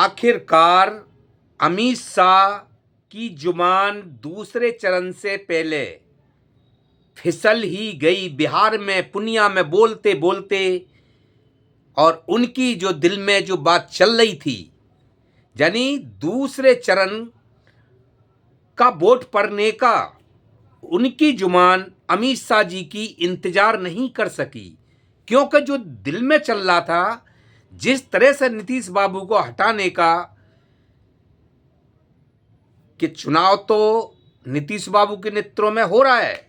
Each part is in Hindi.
आखिरकार अमित शाह की जुबान दूसरे चरण से पहले फिसल ही गई बिहार में पुनिया में बोलते बोलते। और उनकी जो दिल में जो बात चल रही थी, यानी दूसरे चरण का वोट पड़ने का, उनकी जुबान अमित शाह जी की इंतजार नहीं कर सकी, क्योंकि जो दिल में चल रहा था, जिस तरह से नीतीश बाबू को हटाने का, कि चुनाव तो नीतीश बाबू के नेतृत्व में हो रहा है,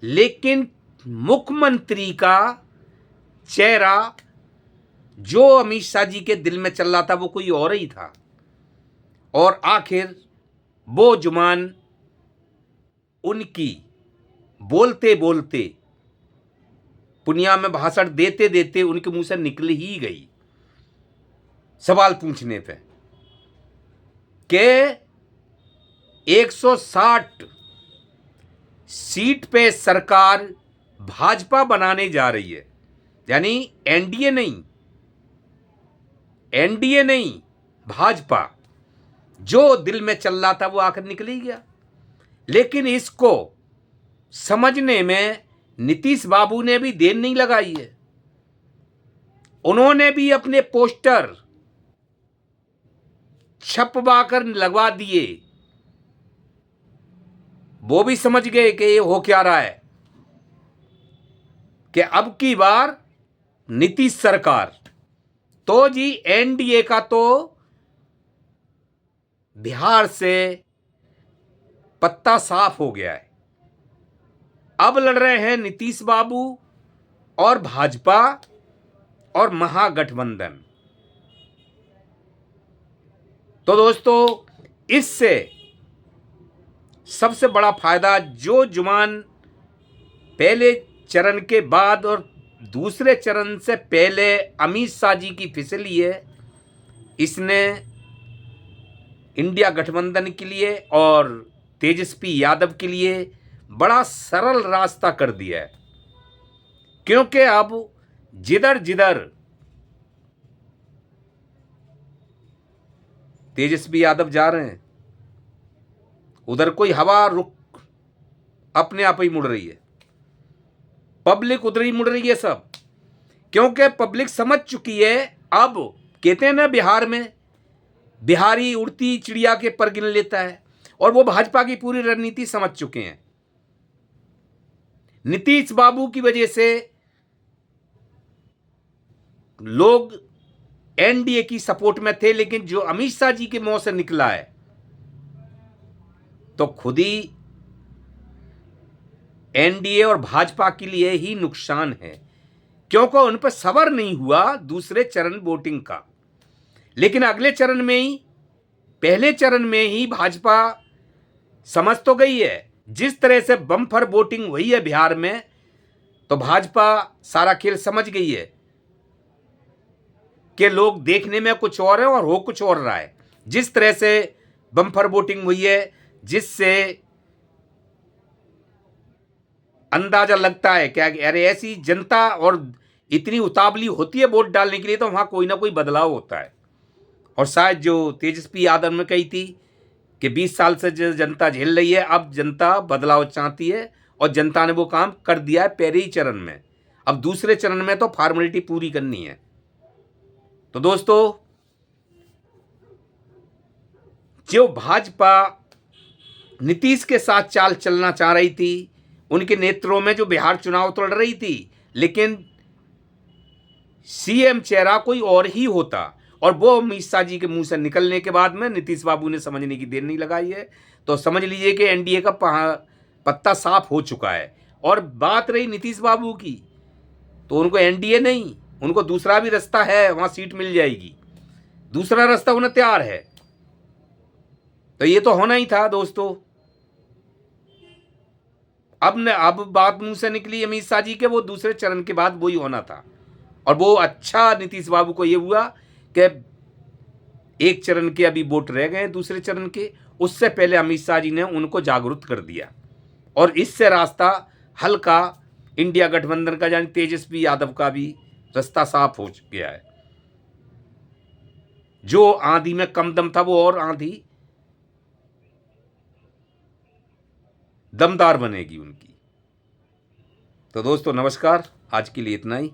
लेकिन मुख्यमंत्री का चेहरा जो अमित शाह जी के दिल में चल रहा था वो कोई और ही था। और आखिर वो जुबान उनकी बोलते बोलते, पुनिया में भाषण देते देते उनके मुंह से निकल ही गई सवाल पूछने पे कि 160 सीट पे सरकार भाजपा बनाने जा रही है, यानी एनडीए नहीं, भाजपा। जो दिल में चल रहा था वो आखिर निकल ही गया। लेकिन इसको समझने में नीतीश बाबू ने भी देर नहीं लगाई है। उन्होंने भी अपने पोस्टर छपवा कर लगवा दिए। वो भी समझ गए कि ये हो क्या रहा है, कि अब की बार नीतीश सरकार तो जी एनडीए का तो बिहार से पत्ता साफ हो गया है। अब लड़ रहे हैं नीतीश बाबू और भाजपा और महागठबंधन। तो दोस्तों, इससे सबसे बड़ा फायदा जो जुबान पहले चरण के बाद और दूसरे चरण से पहले अमित शाह जी की फिसली है, इसने इंडिया गठबंधन के लिए और तेजस्वी यादव के लिए बड़ा सरल रास्ता कर दिया है। क्योंकि अब जिधर जिधर तेजस्वी यादव जा रहे हैं, उधर कोई हवा रुख अपने आप ही मुड़ रही है, पब्लिक उधर ही मुड़ रही है सब। क्योंकि पब्लिक समझ चुकी है। अब कहते हैं ना, बिहार में बिहारी उड़ती चिड़िया के पर गिन लेता है, और वो भाजपा की पूरी रणनीति समझ चुके हैं। नीतीश बाबू की वजह से लोग एनडीए की सपोर्ट में थे, लेकिन जो अमित शाह जी के मुंह से निकला है तो खुद ही एनडीए और भाजपा के लिए ही नुकसान है, क्योंकि उन पर सबर नहीं हुआ दूसरे चरण वोटिंग का। लेकिन अगले चरण में ही, पहले चरण में ही भाजपा समझ तो गई है। जिस तरह से बम्पर वोटिंग हुई है बिहार में, तो भाजपा सारा खेल समझ गई है कि लोग देखने में कुछ और है और हो कुछ और रहा है। जिस तरह से बम्पर वोटिंग हुई है, जिससे अंदाजा लगता है कि अरे ऐसी जनता और इतनी उतावली होती है वोट डालने के लिए, तो वहां कोई ना कोई बदलाव होता है। और शायद जो तेजस्वी यादव ने कही थी कि 20 साल से जो जनता झेल रही है, अब जनता बदलाव चाहती है, और जनता ने वो काम कर दिया है पहले ही चरण में। अब दूसरे चरण में तो फॉर्मेलिटी पूरी करनी है। तो दोस्तों, जो भाजपा नीतीश के साथ चाल चलना चाह रही थी, उनके नेतृत्व में जो बिहार चुनाव तो लड़ रही थी, लेकिन सीएम चेहरा कोई और ही होता, और वो अमित शाह जी के मुंह से निकलने के बाद में नीतीश बाबू ने समझने की देर नहीं लगाई है। तो समझ लीजिए कि एनडीए का पत्ता साफ हो चुका है। और बात रही नीतीश बाबू की, तो उनको एनडीए नहीं, उनको दूसरा भी रास्ता है, वहां सीट मिल जाएगी। दूसरा रास्ता उन्हें तैयार है। तो ये तो होना ही था दोस्तों। अब बात मुंह से निकली अमित शाह जी के, वो दूसरे चरण के बाद वही होना था। और वो अच्छा नीतीश बाबू को ये हुआ कि एक चरण के अभी वोट रह गए, दूसरे चरण के, उससे पहले अमित शाह जी ने उनको जागरूक कर दिया, और इससे रास्ता हल्का इंडिया गठबंधन का, यानी तेजस्वी यादव का भी रास्ता साफ हो गया है। जो आंधी में कम दम था वो और आंधी दमदार बनेगी उनकी। तो दोस्तों नमस्कार, आज के लिए इतना ही,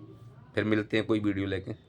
फिर मिलते हैं कोई वीडियो लेके।